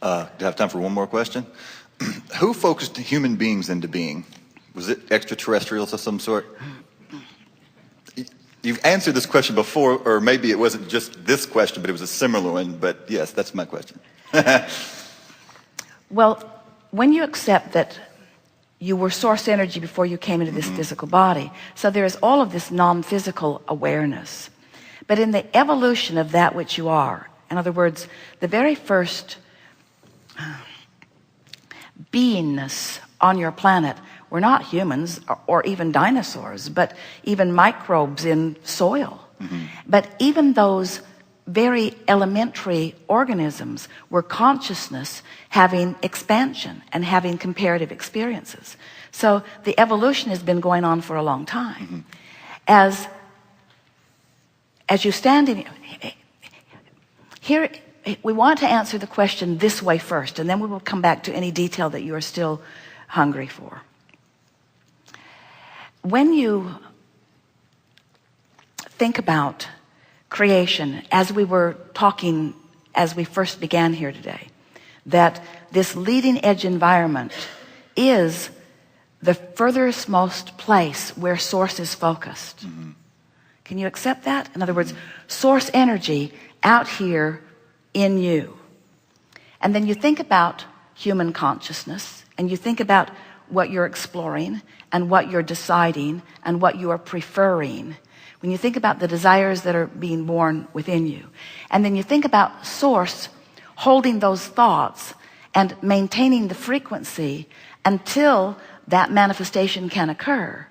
Do I have time for one more question? Who focused human beings into being? Was it extraterrestrials of some sort? You've answered this question before, or maybe it wasn't just this question, but it was a similar one. But yes, that's my question. Well, when you accept that you were source energy before you came into this physical body, so there is all of this non-physical awareness. But in the evolution of that which you are, in other words, the very first beingness on your planet were not humans or even dinosaurs, but even microbes in soil. But even those very elementary organisms were consciousness having expansion and having comparative experiences. So the evolution has been going on for a long time. As you stand in here, we want to answer the question this way first, and then we will come back to any detail that you are still hungry for. When you think about creation, as we were talking as we first began here today, that this leading edge environment is the furthest most place where source is focused. Can you accept that? In other words, source energy out here in you. And then you think about human consciousness, and you think about what you're exploring and what you're deciding and what you are preferring. When you think about the desires that are being born within you, and then you think about source holding those thoughts and maintaining the frequency until that manifestation can occur.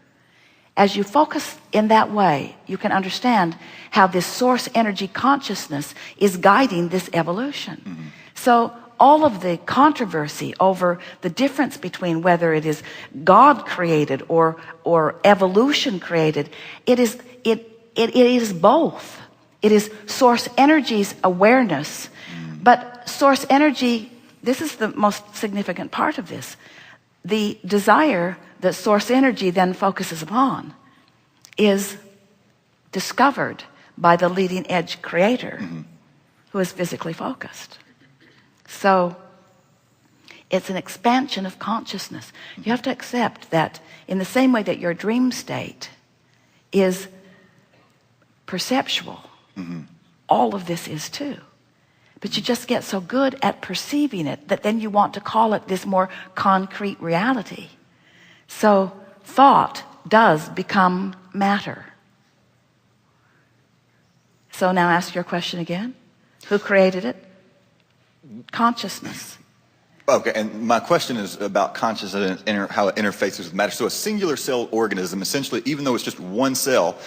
As you focus in that way, you can understand how this source energy consciousness is guiding this evolution. So all of the controversy over the difference between whether it is God created or evolution created, it is both. It is source energy's awareness, but source energy, this is the most significant part of this. The desire that source energy then focuses upon is discovered by the leading edge creator who is physically focused. So it's an expansion of consciousness. You have to accept that in the same way that your dream state is perceptual, all of this is too. But you just get so good at perceiving it that then you want to call it this more concrete reality. So thought does become matter. So now ask your question again. Who created it? Consciousness. Okay, and my question is about consciousness and how it interfaces with matter. So a singular cell organism, essentially, even though it's just one cell,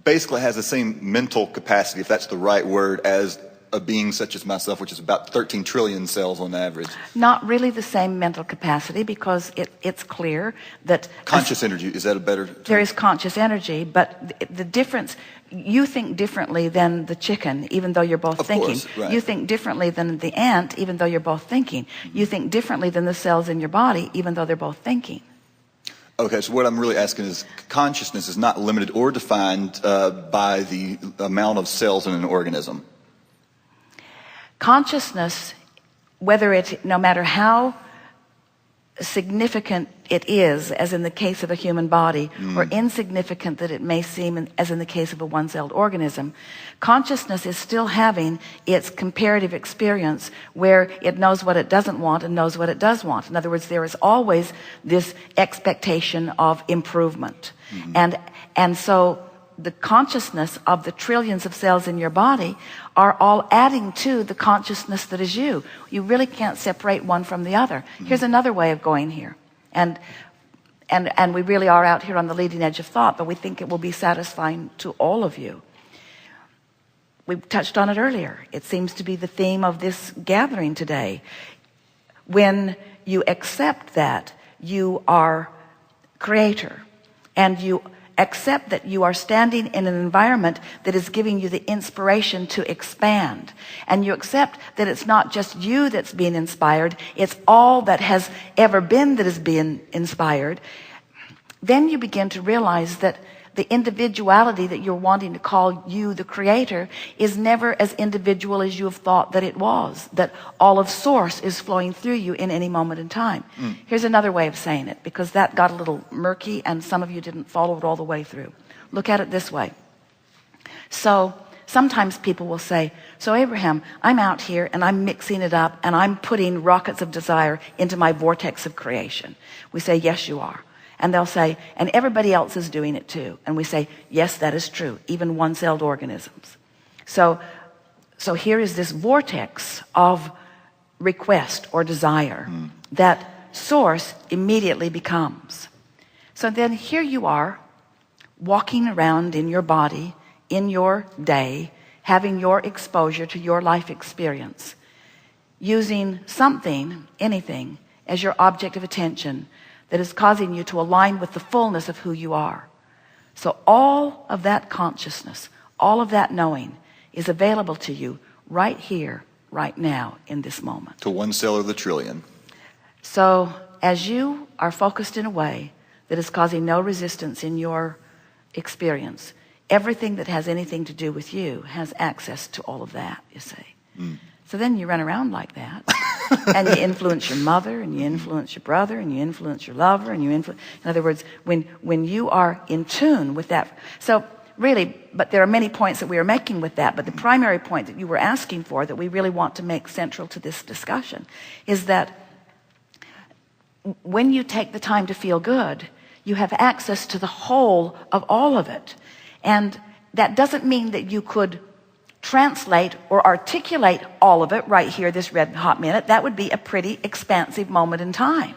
basically has the same mental capacity, if that's the right word, as a being such as myself, which is about 13 trillion cells on average. Not really the same mental capacity, because it's clear that conscious energy, is that a better term? There is conscious energy, but the difference, you think differently than the chicken, even though you're both thinking. Course, right. You think differently than the ant, even though you're both thinking. You think differently than the cells in your body, even though they're both thinking. Okay, so what I'm really asking is, consciousness is not limited or defined by the amount of cells in an organism. Consciousness, no matter how significant it is, as in the case of a human body, or insignificant that it may seem, as in the case of a one-celled organism, consciousness is still having its comparative experience where it knows what it doesn't want and knows what it does want. In other words, there is always this expectation of improvement. And so the consciousness of the trillions of cells in your body are all adding to the consciousness that is you. You really can't separate one from the other. Here's another way of going here. And we really are out here on the leading edge of thought, but we think it will be satisfying to all of you. We touched on it earlier. It seems to be the theme of this gathering today. When you accept that you are creator, and you accept that you are standing in an environment that is giving you the inspiration to expand, and you accept that it's not just you that's being inspired, it's all that has ever been that is being inspired, then you begin to realize that The individuality that you're wanting to call you the creator is never as individual as you have thought that it was, that all of source is flowing through you in any moment in time. Here's another way of saying it, because that got a little murky and some of you didn't follow it all the way through. Look at it this way. So sometimes people will say, so Abraham, I'm out here and I'm mixing it up and I'm putting rockets of desire into my vortex of creation. We say, yes, you are. And they'll say, and everybody else is doing it too. And we say, yes, that is true, even one-celled organisms. So here is this vortex of request or desire that source immediately becomes. So then here you are, walking around in your body, in your day, having your exposure to your life experience, using something, anything, as your object of attention that is causing you to align with the fullness of who you are. So all of that consciousness, all of that knowing is available to you right here, right now, in this moment. To 1 cell of the trillion. So as you are focused in a way that is causing no resistance in your experience, everything that has anything to do with you has access to all of that, you see. So then you run around like that and you influence your mother and you influence your brother and you influence your lover and you influence, in other words, when you are in tune with that. So really, but there are many points that we are making with that, but the primary point that you were asking for that we really want to make central to this discussion is that when you take the time to feel good, you have access to the whole of all of it. And that doesn't mean that you could translate or articulate all of it right here this red hot minute. That would be a pretty expansive moment in time.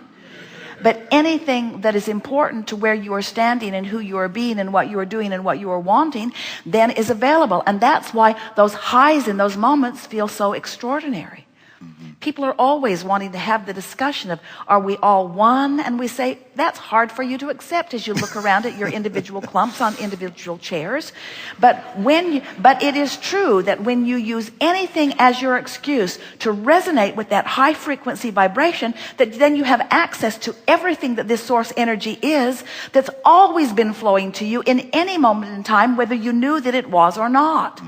But anything that is important to where you are standing and who you are being and what you are doing and what you are wanting then is available. And that's why those highs in those moments feel so extraordinary. People are always wanting to have the discussion of, are we all one? And we say, that's hard for you to accept as you look around at your individual clumps on individual chairs. But it is true that when you use anything as your excuse to resonate with that high frequency vibration, that then you have access to everything that this source energy is, that's always been flowing to you in any moment in time, whether you knew that it was or not.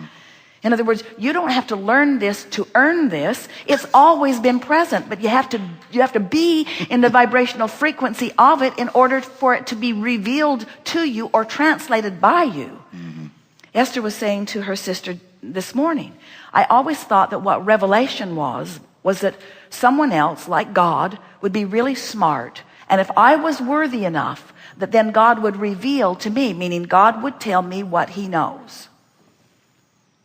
In other words, you don't have to learn this to earn this. It's always been present, but you have to be in the vibrational frequency of it in order for it to be revealed to you or translated by you. Esther was saying to her sister this morning, I always thought that what revelation was that someone else, like God, would be really smart. And if I was worthy enough, that then God would reveal to me, meaning God would tell me what he knows.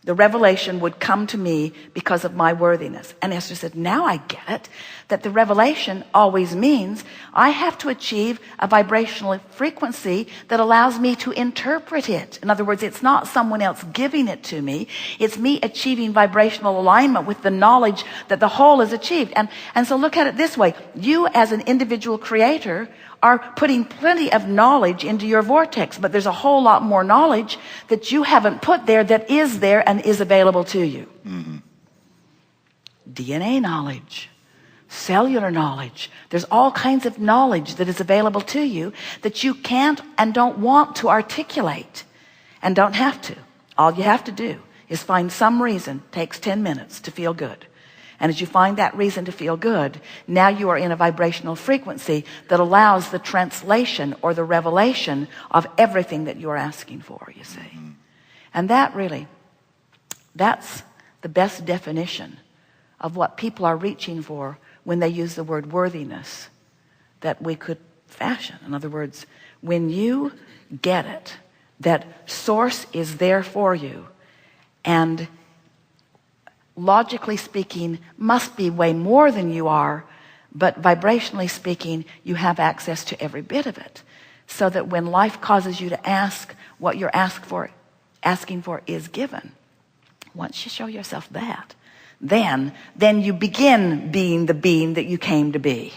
The revelation would come to me because of my worthiness. And Esther said, now I get it, that the revelation always means I have to achieve a vibrational frequency that allows me to interpret it. In other words, it's not someone else giving it to me. It's me achieving vibrational alignment with the knowledge that the whole is achieved. And so look at it this way. You as an individual creator are putting plenty of knowledge into your vortex, but there's a whole lot more knowledge that you haven't put there that is there and is available to you. DNA knowledge, cellular knowledge. There's all kinds of knowledge that is available to you that you can't and don't want to articulate and don't have to. All you have to do is find some reason. Takes 10 minutes to feel good. And as you find that reason to feel good, now you are in a vibrational frequency that allows the translation or the revelation of everything that you're asking for, you see. And that really, that's the best definition of what people are reaching for when they use the word worthiness that we could fashion. In other words, when you get it, that source is there for you, and logically speaking, must be way more than you are, but vibrationally speaking, you have access to every bit of it. So that when life causes you to ask, what you're asking for is given. Once you show yourself that, then you begin being the being that you came to be.